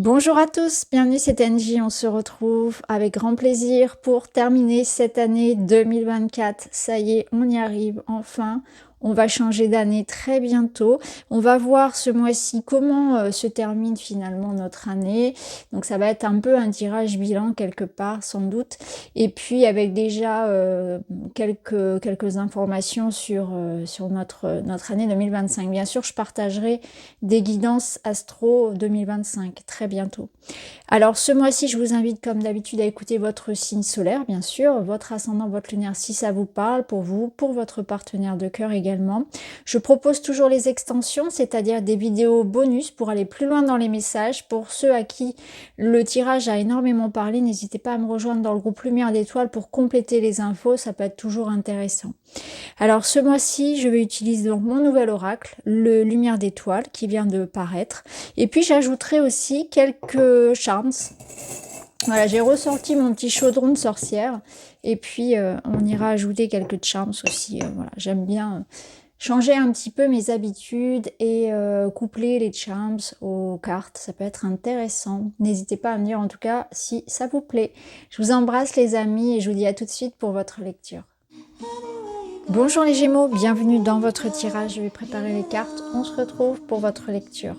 Bonjour à tous, bienvenue, c'est Angie. On se retrouve avec grand plaisir pour terminer cette année 2024. Ça y est, on y arrive enfin. On va changer d'année très bientôt. On va voir ce mois-ci comment se termine finalement notre année. Donc ça va être un peu un tirage bilan quelque part sans doute. Et puis avec déjà quelques informations sur notre année 2025. Bien sûr, je partagerai des guidances astro 2025 très bientôt. Alors ce mois-ci, je vous invite comme d'habitude à écouter votre signe solaire, bien sûr, votre ascendant, votre lunaire si ça vous parle, pour vous, pour votre partenaire de cœur également. Je propose toujours les extensions, c'est-à-dire des vidéos bonus pour aller plus loin dans les messages. Pour ceux à qui le tirage a énormément parlé, n'hésitez pas à me rejoindre dans le groupe Lumière d'étoiles pour compléter les infos, ça peut être toujours intéressant. Alors ce mois-ci, je vais utiliser donc mon nouvel oracle, le Lumière d'étoiles, qui vient de paraître. Et puis j'ajouterai aussi quelques charms. Voilà, j'ai ressorti mon petit chaudron de sorcière. Et puis on ira ajouter quelques charms aussi. Voilà, j'aime bien changer un petit peu mes habitudes et coupler les charms aux cartes. Ça peut être intéressant. N'hésitez pas à me dire en tout cas si ça vous plaît. Je vous embrasse les amis et je vous dis à tout de suite pour votre lecture. Bonjour les Gémeaux, bienvenue dans votre tirage. Je vais préparer les cartes. On se retrouve pour votre lecture.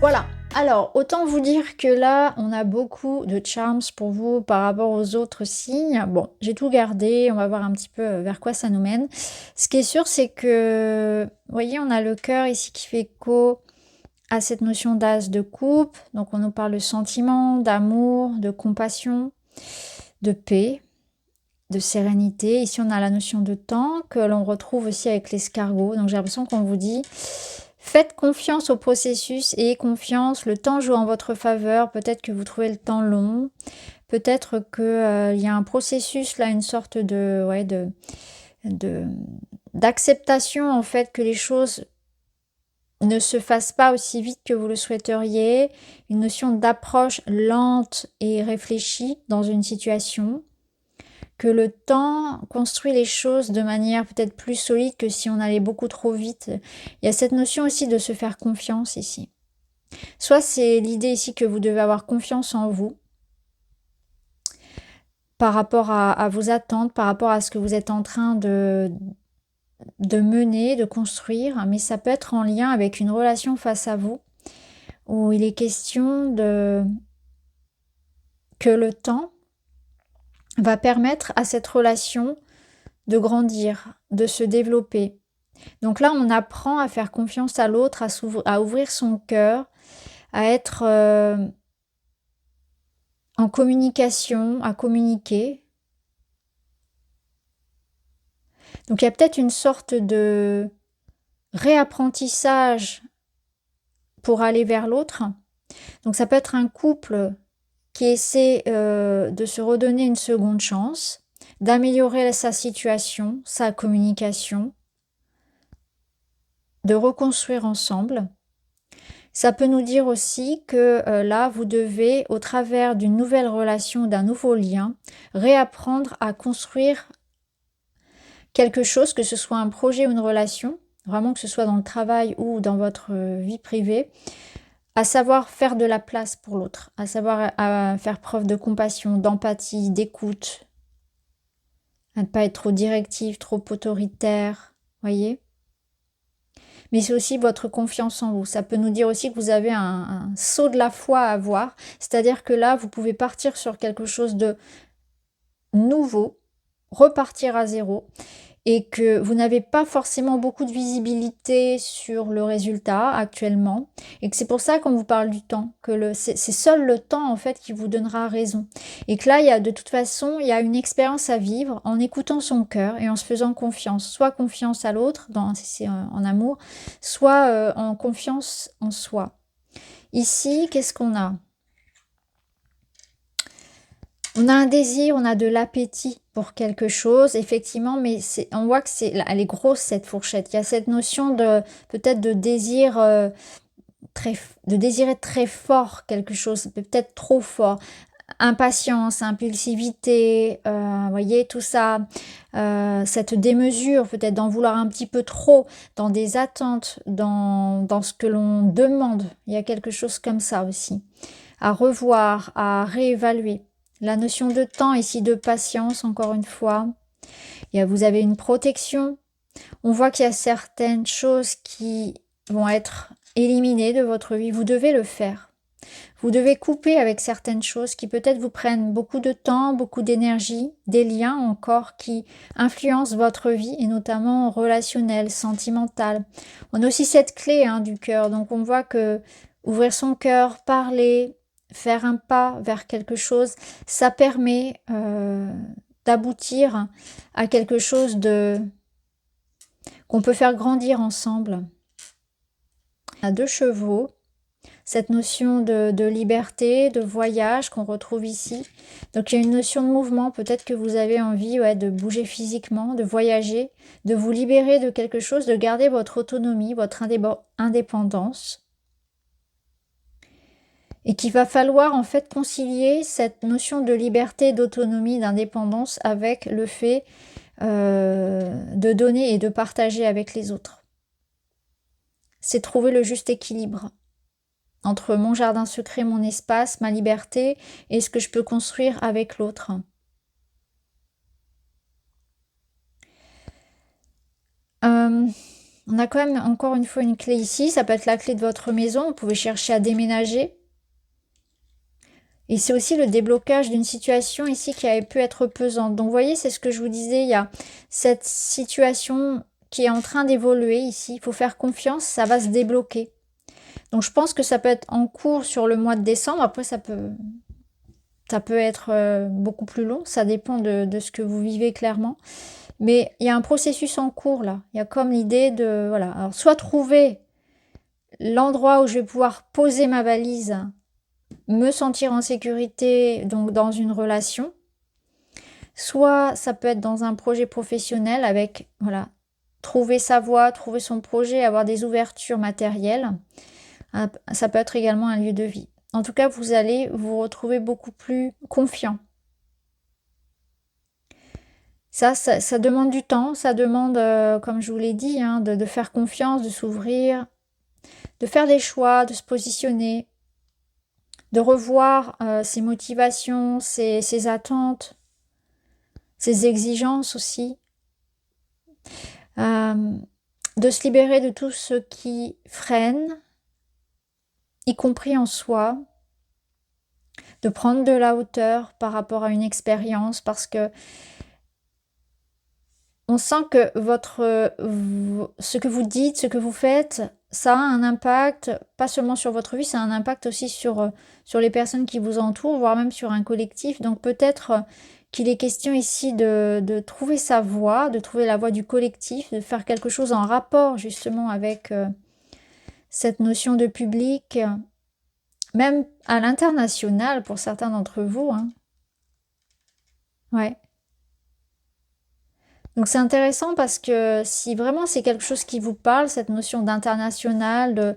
Voilà, alors autant vous dire que là, on a beaucoup de charms pour vous par rapport aux autres signes. Bon, j'ai tout gardé, on va voir un petit peu vers quoi ça nous mène. Ce qui est sûr, c'est que, vous voyez, on a le cœur ici qui fait écho à cette notion d'as de coupe. Donc on nous parle de sentiments, d'amour, de compassion, de paix, de sérénité. Ici, on a la notion de temps que l'on retrouve aussi avec l'escargot. Donc j'ai l'impression qu'on vous dit... Faites confiance au processus et confiance, le temps joue en votre faveur. Peut-être que vous trouvez le temps long, peut-être qu'il y a un processus là, une sorte d'acceptation en fait que les choses ne se fassent pas aussi vite que vous le souhaiteriez, une notion d'approche lente et réfléchie dans une situation. Que le temps construit les choses de manière peut-être plus solide que si on allait beaucoup trop vite. Il y a cette notion aussi de se faire confiance ici. Soit c'est l'idée ici que vous devez avoir confiance en vous par rapport à vos attentes, par rapport à ce que vous êtes en train de mener, de construire, mais ça peut être en lien avec une relation face à vous où il est question que le temps va permettre à cette relation de grandir, de se développer. Donc là, on apprend à faire confiance à l'autre, à ouvrir son cœur, à être en communication, à communiquer. Donc il y a peut-être une sorte de réapprentissage pour aller vers l'autre. Donc ça peut être un couple qui essaie de se redonner une seconde chance, d'améliorer sa situation, sa communication, de reconstruire ensemble. Ça peut nous dire aussi que là, vous devez, au travers d'une nouvelle relation, d'un nouveau lien, réapprendre à construire quelque chose, que ce soit un projet ou une relation, vraiment que ce soit dans le travail ou dans votre vie privée, à savoir faire de la place pour l'autre, à savoir à faire preuve de compassion, d'empathie, d'écoute, à ne pas être trop directif, trop autoritaire, voyez. Mais c'est aussi votre confiance en vous. Ça peut nous dire aussi que vous avez un saut de la foi à avoir. C'est-à-dire que là, vous pouvez partir sur quelque chose de nouveau, repartir à zéro, et que vous n'avez pas forcément beaucoup de visibilité sur le résultat actuellement, et que c'est pour ça qu'on vous parle du temps, que c'est seul le temps en fait qui vous donnera raison, et que là il y a de toute façon il y a une expérience à vivre en écoutant son cœur et en se faisant confiance, soit confiance à l'autre si c'est en amour, soit en confiance en soi. Ici, qu'est-ce qu'on a? On a un désir, on a de l'appétit pour quelque chose, effectivement, mais on voit que elle est grosse cette fourchette. Il y a cette notion de peut-être de désir de désirer très fort quelque chose, peut-être trop fort. impatience, impulsivité, voyez, tout ça, cette démesure, peut-être d'en vouloir un petit peu trop, dans des attentes, dans ce que l'on demande. Il y a quelque chose comme ça aussi. À revoir, à réévaluer. La notion de temps ici, de patience, encore une fois. Vous avez une protection. On voit qu'il y a certaines choses qui vont être éliminées de votre vie. Vous devez le faire. Vous devez couper avec certaines choses qui peut-être vous prennent beaucoup de temps, beaucoup d'énergie, des liens encore qui influencent votre vie et notamment relationnelle, sentimentale. On a aussi cette clé du cœur, donc on voit que ouvrir son cœur, parler, faire un pas vers quelque chose, ça permet d'aboutir à quelque chose qu'on peut faire grandir ensemble. On a 2 chevaux. Cette notion de liberté, de voyage qu'on retrouve ici. Donc il y a une notion de mouvement, peut-être que vous avez envie de bouger physiquement, de voyager, de vous libérer de quelque chose, de garder votre autonomie, votre indépendance. Et qu'il va falloir en fait concilier cette notion de liberté, d'autonomie, d'indépendance avec le fait de donner et de partager avec les autres. C'est trouver le juste équilibre entre mon jardin secret, mon espace, ma liberté et ce que je peux construire avec l'autre. On a quand même encore une fois une clé ici, ça peut être la clé de votre maison, vous pouvez chercher à déménager. Et c'est aussi le déblocage d'une situation ici qui avait pu être pesante. Donc vous voyez, c'est ce que je vous disais, il y a cette situation qui est en train d'évoluer ici, il faut faire confiance, ça va se débloquer. Donc je pense que ça peut être en cours sur le mois de décembre. Après, ça peut être beaucoup plus long. Ça dépend de ce que vous vivez clairement. Mais il y a un processus en cours là. Il y a comme l'idée de... Voilà. Alors, soit trouver l'endroit où je vais pouvoir poser ma valise, me sentir en sécurité, donc dans une relation. Soit ça peut être dans un projet professionnel avec, voilà, trouver sa voie, trouver son projet, avoir des ouvertures matérielles. Ça peut être également un lieu de vie. En tout cas, vous allez vous retrouver beaucoup plus confiant. Ça demande du temps, ça demande, comme je vous l'ai dit, de faire confiance, de s'ouvrir, de faire des choix, de se positionner, de revoir ses motivations, ses attentes, ses exigences aussi. De se libérer de tout ce qui freine, y compris en soi, de prendre de la hauteur par rapport à une expérience, parce que on sent que ce que vous dites, ce que vous faites, ça a un impact, pas seulement sur votre vie, ça a un impact aussi sur les personnes qui vous entourent, voire même sur un collectif. Donc peut-être qu'il est question ici de trouver sa voie, de trouver la voie du collectif, de faire quelque chose en rapport justement avec cette notion de public, même à l'international pour certains d'entre vous. Ouais. Donc c'est intéressant parce que si vraiment c'est quelque chose qui vous parle, cette notion d'international,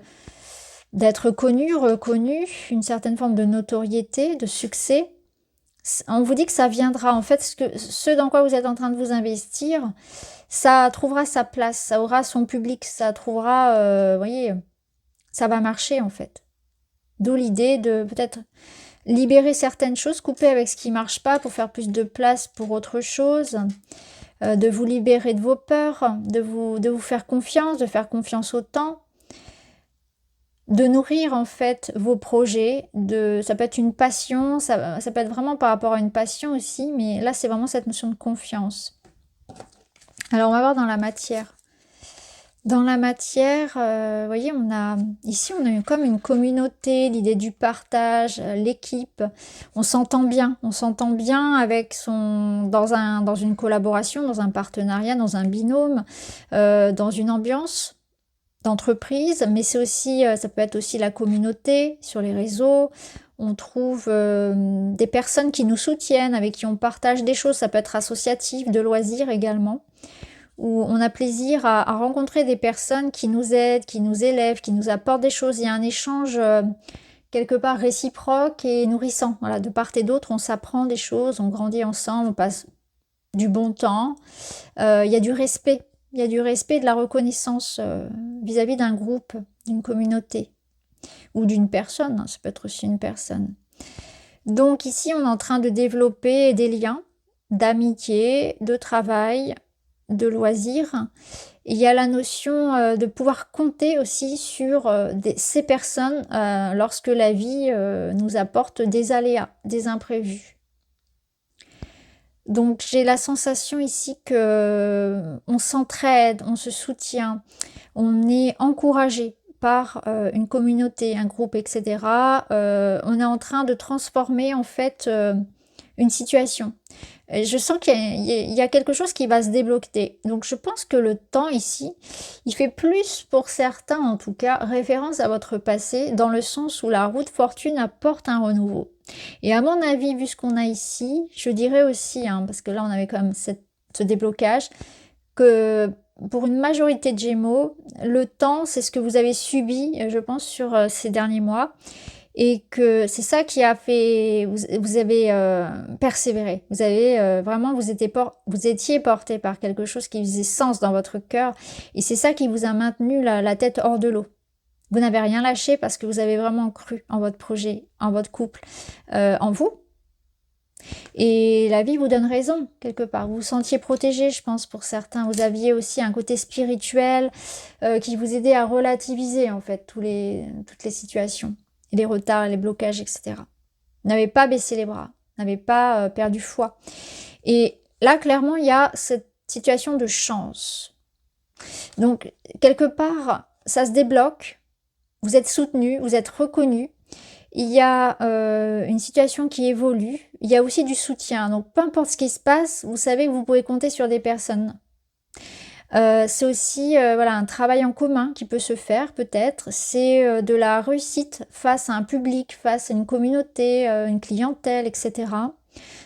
d'être connu, reconnu, une certaine forme de notoriété, de succès, on vous dit que ça viendra. En fait, ce dans quoi vous êtes en train de vous investir, ça trouvera sa place, ça aura son public, ça trouvera, vous voyez, ça va marcher en fait. D'où l'idée de peut-être libérer certaines choses, couper avec ce qui ne marche pas pour faire plus de place pour autre chose, de vous libérer de vos peurs, de vous faire confiance, de faire confiance au temps, de nourrir en fait vos projets, ça peut être une passion, ça peut être vraiment par rapport à une passion aussi, mais là c'est vraiment cette notion de confiance. Alors on va voir dans la matière. Dans la matière, vous voyez, ici on a eu comme une communauté, l'idée du partage, l'équipe. On s'entend bien avec dans une collaboration, dans un partenariat, dans un binôme, dans une ambiance d'entreprise, mais c'est aussi, ça peut être aussi la communauté sur les réseaux. On trouve des personnes qui nous soutiennent, avec qui on partage des choses. Ça peut être associatif, de loisirs également, où on a plaisir à rencontrer des personnes qui nous aident, qui nous élèvent, qui nous apportent des choses. Il y a un échange quelque part réciproque et nourrissant. Voilà, de part et d'autre, on s'apprend des choses, on grandit ensemble, on passe du bon temps. Il y a du respect. Il y a du respect et de la reconnaissance vis-à-vis d'un groupe, d'une communauté ou d'une personne. Hein, ça peut être aussi une personne. Donc ici, on est en train de développer des liens d'amitié, de travail, de loisirs. Il y a la notion de pouvoir compter aussi sur ces personnes lorsque la vie nous apporte des aléas, des imprévus. Donc j'ai la sensation ici que on s'entraide, on se soutient, on est encouragé par une communauté, un groupe, etc. On est en train de transformer en fait une situation. Et je sens qu'il y a quelque chose qui va se débloquer. Donc je pense que le temps ici, il fait plus pour certains en tout cas référence à votre passé dans le sens où la roue de fortune apporte un renouveau. Et à mon avis, vu ce qu'on a ici, je dirais aussi, hein, parce que là on avait quand même ce déblocage, que pour une majorité de Gémeaux, le temps c'est ce que vous avez subi, je pense, sur ces derniers mois. Et que c'est ça qui a fait, vous avez persévéré, vous avez vraiment, vous étiez porté par quelque chose qui faisait sens dans votre cœur, et c'est ça qui vous a maintenu la tête hors de l'eau. Vous n'avez rien lâché parce que vous avez vraiment cru en votre projet, en votre couple, en vous. Et la vie vous donne raison, quelque part. Vous vous sentiez protégé, je pense, pour certains. Vous aviez aussi un côté spirituel qui vous aidait à relativiser, en fait, toutes les situations. Les retards, les blocages, etc. N'avez pas baissé les bras, n'avez pas perdu foi. Et là, clairement, il y a cette situation de chance. Donc, quelque part, ça se débloque, vous êtes soutenu, vous êtes reconnu, il y a une situation qui évolue, il y a aussi du soutien. Donc, peu importe ce qui se passe, vous savez que vous pouvez compter sur des personnes. C'est aussi voilà, un travail en commun qui peut se faire peut-être. C'est de la réussite face à un public, face à une communauté, une clientèle, etc.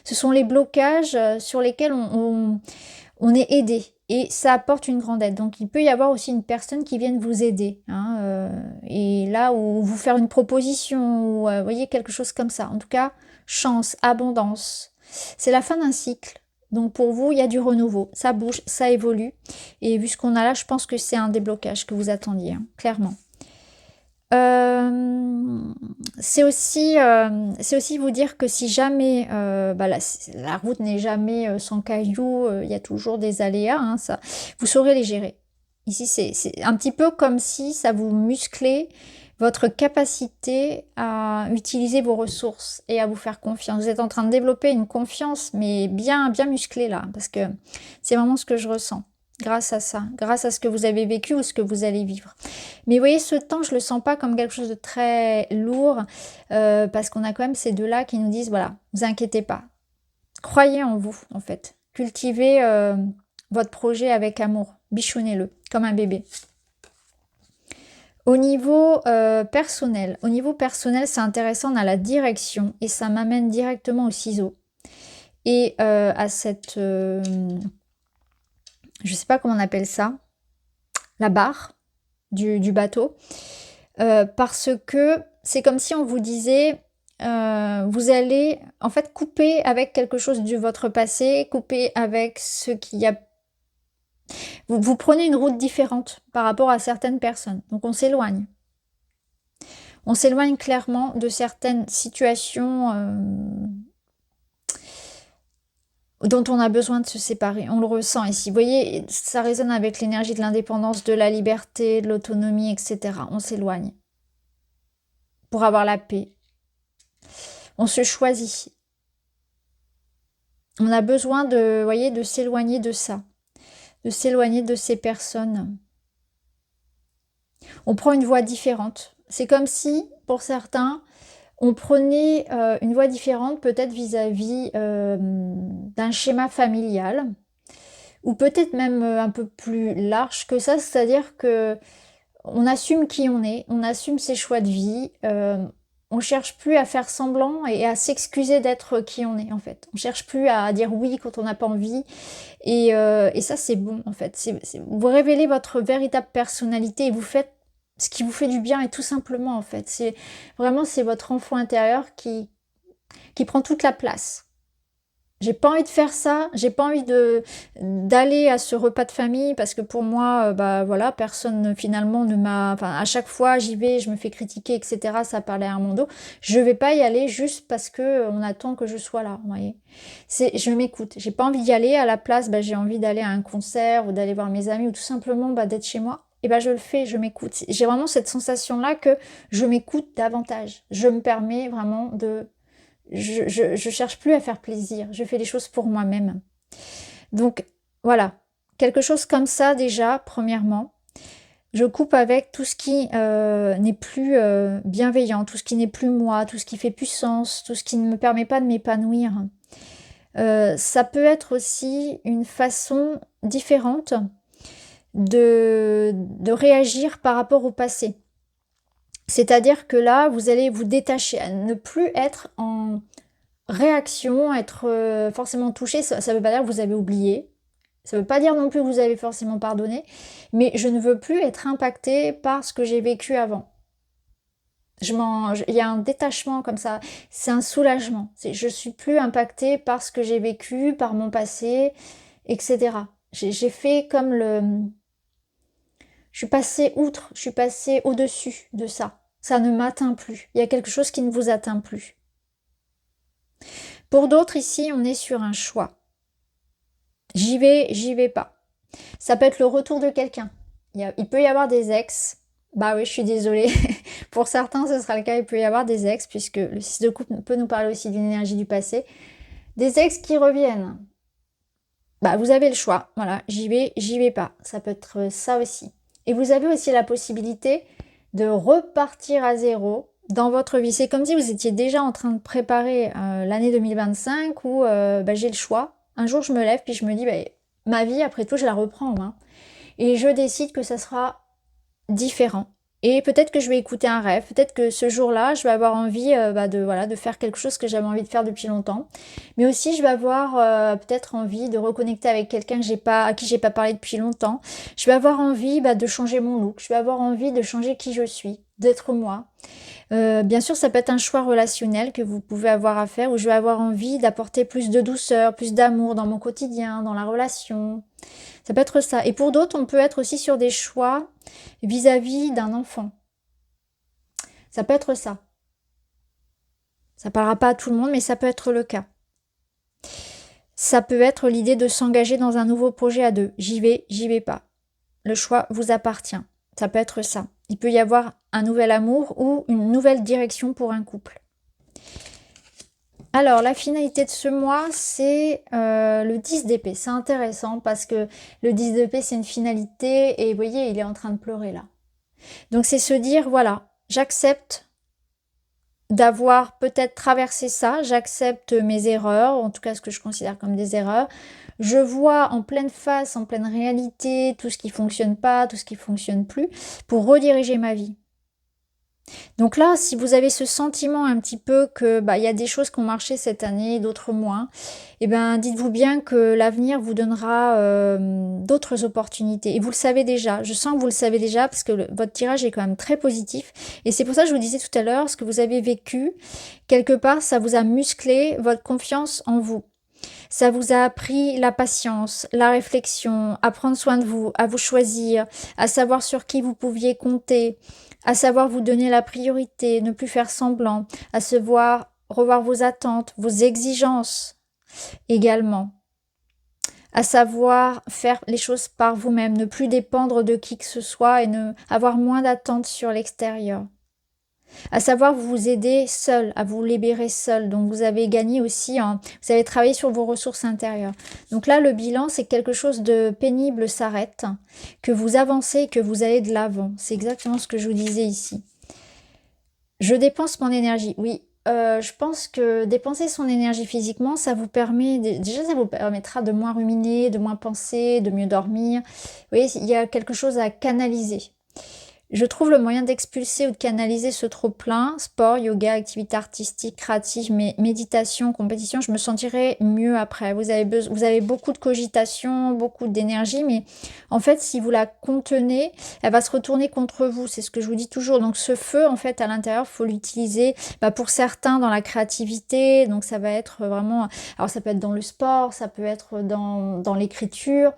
Ce sont les blocages sur lesquels on est aidé. Et ça apporte une grande aide. Donc il peut y avoir aussi une personne qui vienne vous aider. Hein, et là, où vous faire une proposition, ou vous voyez, quelque chose comme ça. En tout cas, chance, abondance. C'est la fin d'un cycle. Donc pour vous, il y a du renouveau, ça bouge, ça évolue. Et vu ce qu'on a là, je pense que c'est un déblocage que vous attendiez, hein, clairement. C'est aussi vous dire que si jamais la route n'est jamais sans cailloux, il y a toujours des aléas, hein, ça, vous saurez les gérer. Ici, c'est un petit peu comme si ça vous musclait votre capacité à utiliser vos ressources et à vous faire confiance. Vous êtes en train de développer une confiance, mais bien, bien musclée là, parce que c'est vraiment ce que je ressens. Grâce à ça, grâce à ce que vous avez vécu ou ce que vous allez vivre. Mais vous voyez, ce temps, je le sens pas comme quelque chose de très lourd, parce qu'on a quand même ces deux-là qui nous disent, voilà, vous inquiétez pas. Croyez en vous, en fait. Cultivez votre projet avec amour. Bichonnez-le, comme un bébé. Au niveau personnel, c'est intéressant, on a la direction et ça m'amène directement au ciseau. Et à cette, je sais pas comment on appelle ça, la barre du bateau. Parce que c'est comme si on vous disait, vous allez en fait couper avec quelque chose de votre passé, couper avec ce qu'il y a. Vous prenez une route différente par rapport à certaines personnes. Donc on s'éloigne. On s'éloigne clairement de certaines situations dont on a besoin de se séparer. On le ressent ici. Vous voyez, ça résonne avec l'énergie de l'indépendance, de la liberté, de l'autonomie, etc. On s'éloigne pour avoir la paix. On se choisit. On a besoin de, voyez, de s'éloigner de ça, de s'éloigner de ces personnes. On prend une voie différente. C'est comme si, pour certains, on prenait une voie différente, peut-être vis-à-vis d'un schéma familial, ou peut-être même un peu plus large que ça, c'est-à-dire que on assume qui on est, on assume ses choix de vie, on cherche plus à faire semblant et à s'excuser d'être qui on est en fait. On cherche plus à dire oui quand on n'a pas envie, et ça c'est bon en fait. Vous révélez votre véritable personnalité et vous faites ce qui vous fait du bien et tout simplement en fait. C'est vraiment, c'est votre enfant intérieur qui prend toute la place. J'ai pas envie de faire ça, j'ai pas envie d'aller à ce repas de famille parce que pour moi, bah voilà, personne finalement ne m'a... Enfin, à chaque fois, j'y vais, je me fais critiquer, etc. Ça parlait à mon dos. Je vais pas y aller juste parce que on attend que je sois là, vous voyez. Je m'écoute. J'ai pas envie d'y aller. À la place, bah, j'ai envie d'aller à un concert ou d'aller voir mes amis ou tout simplement bah, d'être chez moi. Et ben je le fais, je m'écoute. J'ai vraiment cette sensation-là que je m'écoute davantage. Je me permets vraiment de je cherche plus à faire plaisir, je fais les choses pour moi-même. Donc voilà, quelque chose comme ça déjà, premièrement. Je coupe avec tout ce qui n'est plus bienveillant, tout ce qui n'est plus moi, tout ce qui fait plus sens, tout ce qui ne me permet pas de m'épanouir. Ça peut être aussi une façon différente de réagir par rapport au passé. C'est-à-dire que là, vous allez vous détacher, à ne plus être en réaction, être forcément touché. Ça ne veut pas dire que vous avez oublié. Ça ne veut pas dire non plus que vous avez forcément pardonné. Mais je ne veux plus être impactée par ce que j'ai vécu avant. Il y a un détachement comme ça. C'est un soulagement. Je suis plus impactée par ce que j'ai vécu, par mon passé, etc. J'ai fait comme le... Je suis passée outre, je suis passée au-dessus de ça. Ça ne m'atteint plus. Il y a quelque chose qui ne vous atteint plus. Pour d'autres, ici, on est sur un choix. J'y vais pas. Ça peut être le retour de quelqu'un. Il peut y avoir des ex. Bah oui, je suis désolée. Pour certains, ce sera le cas. Il peut y avoir des ex, puisque le 6 de coupe peut nous parler aussi d'une énergie du passé. Des ex qui reviennent. Bah, vous avez le choix. Voilà, j'y vais pas. Ça peut être ça aussi. Et vous avez aussi la possibilité de repartir à zéro dans votre vie. C'est comme si vous étiez déjà en train de préparer l'année 2025 où bah, j'ai le choix. Un jour, je me lève puis je me dis, bah, ma vie, après tout, je la reprends en main. Et je décide que ça sera différent. Et peut-être que je vais écouter un rêve, peut-être que ce jour-là, je vais avoir envie de faire quelque chose que j'avais envie de faire depuis longtemps. Mais aussi, je vais avoir peut-être envie de reconnecter avec quelqu'un à qui j'ai pas parlé depuis longtemps. Je vais avoir envie de changer mon look, je vais avoir envie de changer qui je suis, d'être moi. Bien sûr, ça peut être un choix relationnel que vous pouvez avoir à faire où je vais avoir envie d'apporter plus de douceur, plus d'amour dans mon quotidien, dans la relation. Ça peut être ça. Et pour d'autres, on peut être aussi sur des choix vis-à-vis d'un enfant. Ça peut être ça. Ça parlera pas à tout le monde, mais ça peut être le cas. Ça peut être l'idée de s'engager dans un nouveau projet à deux. J'y vais pas. Le choix vous appartient. Ça peut être ça. Il peut y avoir un nouvel amour ou une nouvelle direction pour un couple. Alors, la finalité de ce mois, c'est le 10 d'épée. C'est intéressant parce que le 10 d'épée, c'est une finalité et vous voyez, il est en train de pleurer là. Donc, c'est se dire, voilà, j'accepte d'avoir peut-être traversé ça, j'accepte mes erreurs, en tout cas ce que je considère comme des erreurs. Je vois en pleine face, en pleine réalité, tout ce qui fonctionne pas, tout ce qui fonctionne plus, pour rediriger ma vie. Donc là, si vous avez ce sentiment un petit peu que il y a des choses qui ont marché cette année, d'autres moins, dites-vous bien que l'avenir vous donnera d'autres opportunités. Et vous le savez déjà, je sens que vous le savez déjà parce que votre tirage est quand même très positif. Et c'est pour ça que je vous disais tout à l'heure, ce que vous avez vécu, quelque part, ça vous a musclé votre confiance en vous. Ça vous a appris la patience, la réflexion, à prendre soin de vous, à vous choisir, à savoir sur qui vous pouviez compter, à savoir vous donner la priorité, ne plus faire semblant, à revoir vos attentes, vos exigences également, à savoir faire les choses par vous-même, ne plus dépendre de qui que ce soit et avoir moins d'attentes sur l'extérieur. À savoir vous aider seul, à vous libérer seul. Donc vous avez gagné aussi, vous avez travaillé sur vos ressources intérieures. Donc là, le bilan, c'est que quelque chose de pénible s'arrête, que vous avancez, que vous allez de l'avant. C'est exactement ce que je vous disais ici. Je dépense mon énergie. Oui, je pense que dépenser son énergie physiquement, ça vous permet, déjà ça vous permettra de moins ruminer, de moins penser, de mieux dormir. Vous voyez, il y a quelque chose à canaliser. Je trouve le moyen d'expulser ou de canaliser ce trop-plein, sport, yoga, activité artistique, créative, mais méditation, compétition, je me sentirai mieux après. Vous avez beaucoup de cogitation, beaucoup d'énergie, mais en fait, si vous la contenez, elle va se retourner contre vous. C'est ce que je vous dis toujours. Donc ce feu, en fait, à l'intérieur, il faut l'utiliser pour certains dans la créativité. Donc ça va être vraiment... Alors ça peut être dans le sport, ça peut être dans l'écriture,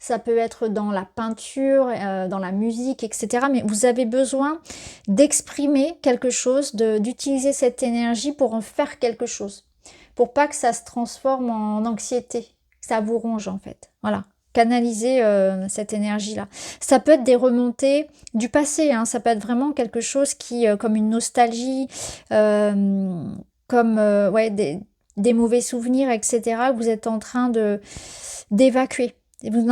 ça peut être dans la peinture, dans la musique, etc. Mais vous avez besoin d'exprimer quelque chose, d'utiliser cette énergie pour en faire quelque chose. Pour pas que ça se transforme en anxiété, que ça vous ronge en fait. Voilà. Canaliser cette énergie-là. Ça peut être des remontées du passé, hein. Ça peut être vraiment quelque chose qui, comme une nostalgie, comme ouais, des mauvais souvenirs, etc. Vous êtes en train d'évacuer. Vous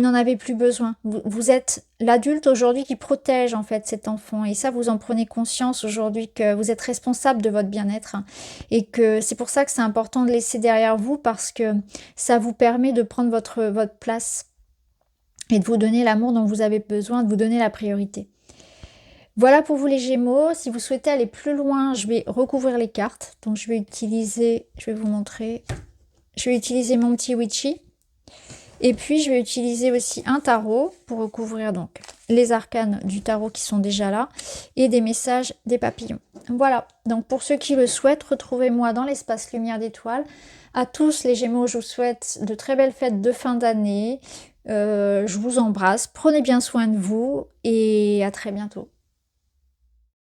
n'en avez plus besoin. Vous êtes l'adulte aujourd'hui qui protège en fait cet enfant. Et ça, vous en prenez conscience aujourd'hui que vous êtes responsable de votre bien-être. Et que c'est pour ça que c'est important de laisser derrière vous parce que ça vous permet de prendre votre place et de vous donner l'amour dont vous avez besoin, de vous donner la priorité. Voilà pour vous les Gémeaux. Si vous souhaitez aller plus loin, je vais recouvrir les cartes. Donc je vais vous montrer. Je vais utiliser mon petit Witchy. Et puis, je vais utiliser aussi un tarot pour recouvrir donc les arcanes du tarot qui sont déjà là et des messages des papillons. Voilà, donc pour ceux qui le souhaitent, retrouvez-moi dans l'espace Lumière d'étoiles. À tous les Gémeaux, je vous souhaite de très belles fêtes de fin d'année. Je vous embrasse, prenez bien soin de vous et à très bientôt.